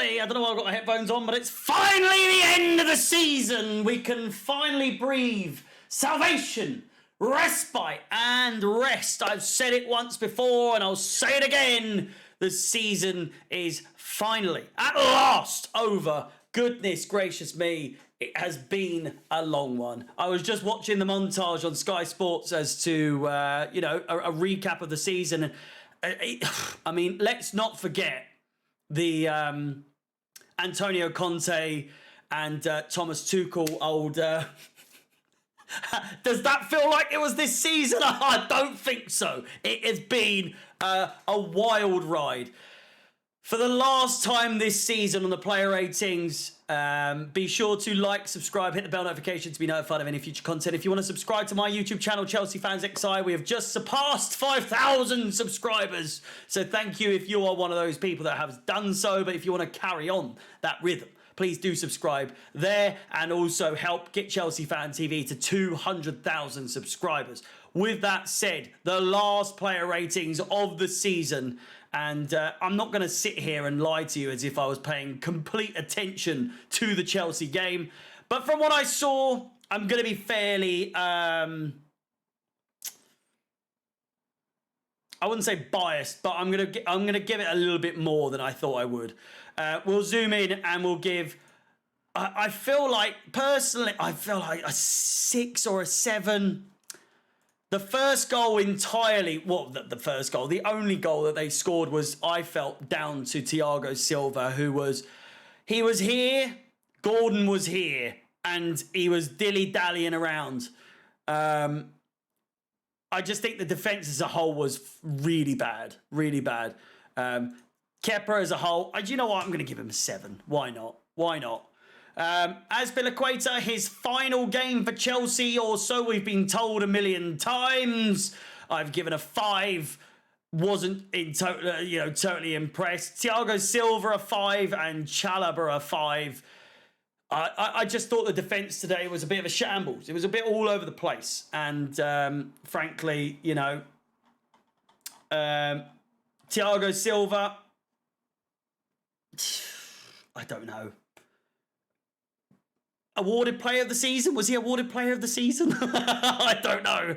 finally, I don't know why I've got my headphones on, but it's finally the end of the season. We can finally breathe salvation, respite, and rest. I've said it once before, and I'll say it again. The season is finally, at last, over. Goodness gracious me, it has been a long one. I was just watching the montage on Sky Sports as to, a recap of the season. I mean, let's not forget the Antonio Conte and Thomas Tuchel old... Does that feel like it was this season? I don't think so. It has been a wild ride. For the last time this season on the player ratings, be sure to like, subscribe, hit the bell notification to be notified of any future content. If you want to subscribe to my YouTube channel, Chelsea Fans XI, we have just surpassed 5,000 subscribers. So thank you if you are one of those people that have done so. But if you want to carry on that rhythm, please do subscribe there and also help get Chelsea Fan TV to 200,000 subscribers. With that said, the last player ratings of the season, and I'm not going to sit here and lie to you as if I was paying complete attention to the Chelsea game. But from what I saw, I'm going to be fairly, I wouldn't say biased, but I'm going to give it a little bit more than I thought I would. We'll zoom in and we'll give, I feel like, personally, I feel like a 6 or a 7. The first goal entirely, the first goal, the only goal that they scored was, I felt, down to Thiago Silva, he was here, Gordon was here, and he was dilly-dallying around. I just think the defence as a whole was really bad, really bad. Kepa as a whole, do you know what? I'm going to give him a 7. Why not? Why not? Azpilicueta, his final game for Chelsea, or so we've been told a million times. I've given a 5. Wasn't totally impressed. Thiago Silva a 5 and Chalobah a 5. I just thought the defence today was a bit of a shambles. It was a bit all over the place, and frankly, Thiago Silva, I don't know. Awarded player of the season? Was he awarded player of the season? I don't know.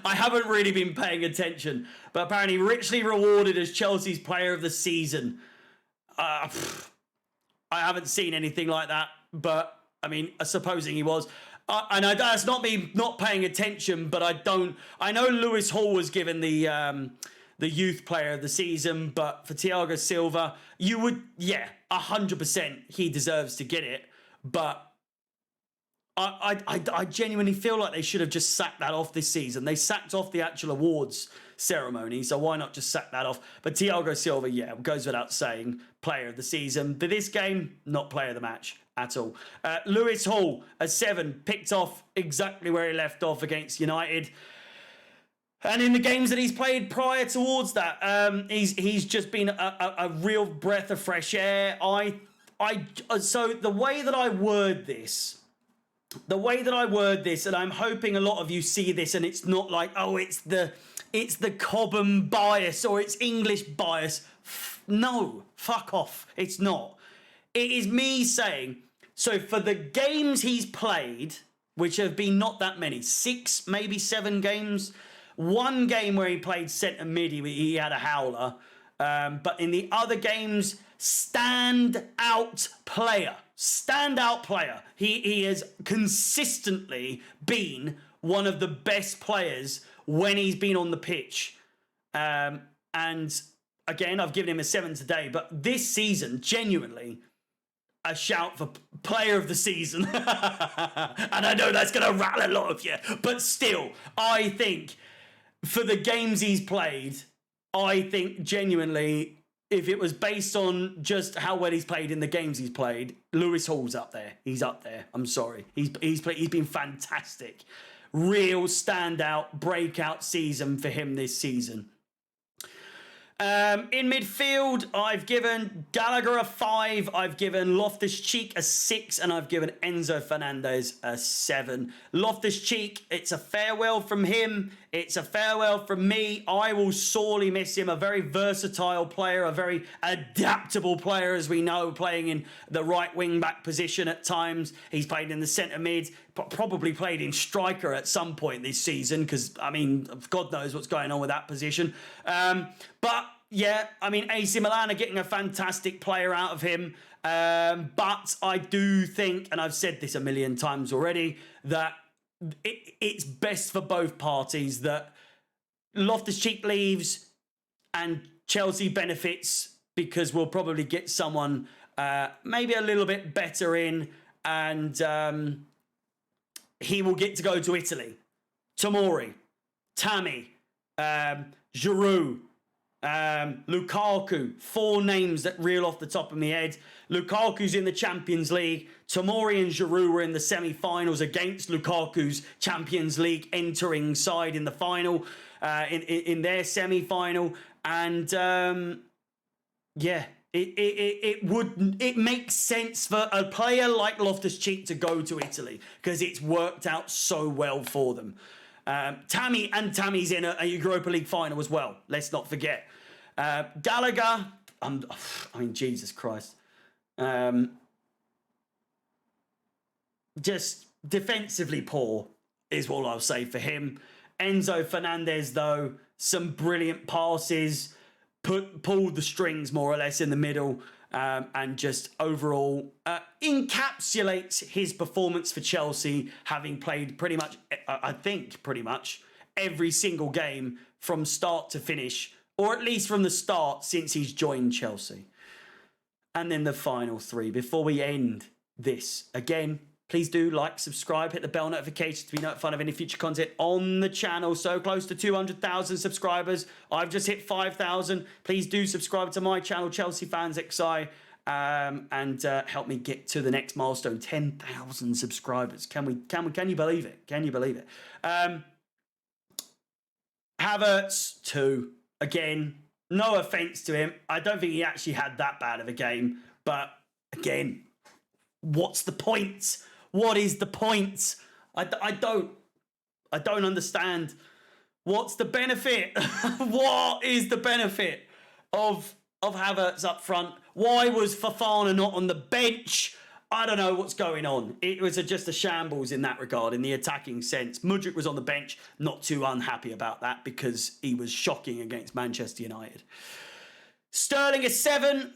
I haven't really been paying attention. But apparently richly rewarded as Chelsea's player of the season. I haven't seen anything like that. But, I mean, supposing he was. And that's not me not paying attention, but I know Lewis Hall was given the youth player of the season. But for Thiago Silva, 100% he deserves to get it. But I genuinely feel like they should have just sacked that off this season. They sacked off the actual awards ceremony, so why not just sack that off? But Thiago Silva, goes without saying, player of the season. But this game, not player of the match at all. Lewis Hall, a 7, picked off exactly where he left off against United. And in the games that he's played prior towards that, he's just been a real breath of fresh air. So the way that I word this, and I'm hoping a lot of you see this, and it's not like, it's the Cobham bias or it's English bias. No, fuck off. It's not. It is me saying, so for the games he's played, which have been not that many, 6, maybe 7 games, 1 game where he played centre mid, he had a howler. But in the other games, standout player. He has consistently been one of the best players when he's been on the pitch. And again, I've given him a 7 today, but this season, genuinely, a shout for player of the season. And I know that's going to rattle a lot of you, but still, I think for the games he's played, I think genuinely, if it was based on just how well he's played in the games he's played, Lewis Hall's up there. He's up there. I'm sorry. He's been fantastic. Real standout breakout season for him this season. In midfield, I've given Gallagher a 5, I've given Loftus-Cheek a 6, and I've given Enzo Fernandez a 7. Loftus-Cheek, it's a farewell from him, it's a farewell from me. I will sorely miss him, a very versatile player, a very adaptable player, as we know, playing in the right wing-back position at times. He's played in the centre mid, probably played in striker at some point this season, because, I mean, God knows what's going on with that position. But yeah, I mean, AC Milan are getting a fantastic player out of him. But I do think, and I've said this a million times already, that it's best for both parties that Loftus-Cheek leaves and Chelsea benefits, because we'll probably get someone maybe a little bit better in, and he will get to go to Italy. Tomori, Tammy, Giroud, Lukaku, 4 names that reel off the top of my head. Lukaku's in the Champions League. Tomori and Giroud were in the semi-finals against Lukaku's Champions League entering side in the final, in their semi-final. And yeah, it makes sense for a player like Loftus-Cheek to go to Italy, because it's worked out so well for them. Tammy's in a Europa League final as well. Let's not forget. Gallagher, I mean, Jesus Christ. Just defensively poor is all I'll say for him. Enzo Fernandez, though, some brilliant passes, pulled the strings more or less in the middle, and just overall encapsulates his performance for Chelsea, having played pretty much every single game from start to finish, or at least from the start since he's joined Chelsea. And then the final 3. Before we end this, again, please do like, subscribe, hit the bell notification to be notified of any future content on the channel. So close to 200,000 subscribers. I've just hit 5,000. Please do subscribe to my channel, Chelsea Fans XI, and help me get to the next milestone, 10,000 subscribers. Can you believe it? Can you believe it? Havertz 2. Again, no offense to him. I don't think he actually had that bad of a game. But again, what's the point? What is the point? I don't understand. What's the benefit? What is the benefit of Havertz up front? Why was Fofana not on the bench? I don't know what's going on. It was just a shambles in that regard, in the attacking sense. Mudryk was on the bench, not too unhappy about that, because he was shocking against Manchester United. Sterling is 7,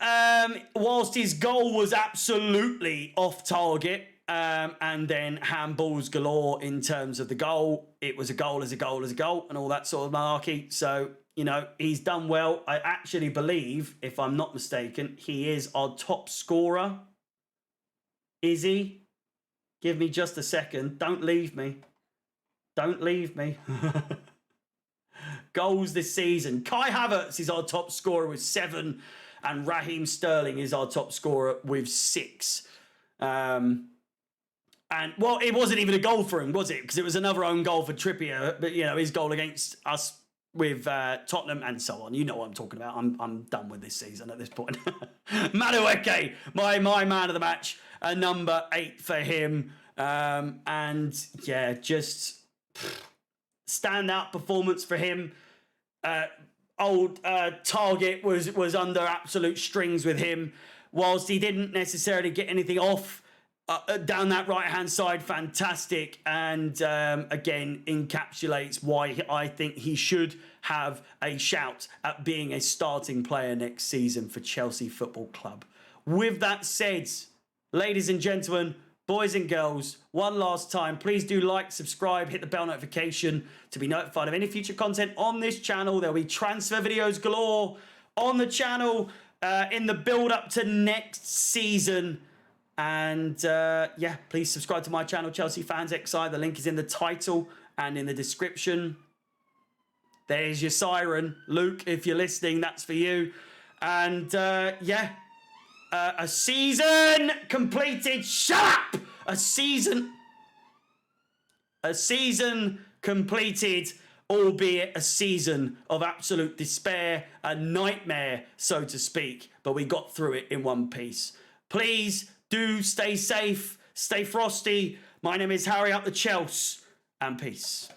whilst his goal was absolutely off target, and then handballs galore in terms of the goal. It was a goal as a goal as a goal, and all that sort of malarkey. So, you know, he's done well. I actually believe, if I'm not mistaken, he is our top scorer. Is he? Give me just a second. Don't leave me. Don't leave me. Goals this season. Kai Havertz is our top scorer with 7, and Raheem Sterling is our top scorer with 6. And, well, it wasn't even a goal for him, was it? Because it was another own goal for Trippier, but, you know, his goal against us with Tottenham and so on. You know what I'm talking about. I'm done with this season at this point. Madueke, my man of the match, a number 8 for him. And yeah, just standout performance for him. Target was under absolute strings with him. Whilst he didn't necessarily get anything off down that right-hand side, fantastic. And again, encapsulates why I think he should have a shout at being a starting player next season for Chelsea Football Club. With that said, ladies and gentlemen, boys and girls, one last time, please do like, subscribe, hit the bell notification to be notified of any future content on this channel. There'll be transfer videos galore on the channel in the build-up to next season. And yeah, please subscribe to my channel, Chelsea Fans XI. The link is in the title and in the description. There's your siren. Luke, if you're listening, that's for you. And yeah, a season completed. Shut up! A season completed albeit a season of absolute despair and nightmare, so to speak, but we got through it in one piece. Please do stay safe, stay frosty. My name is Harry up the Chelsea, and peace.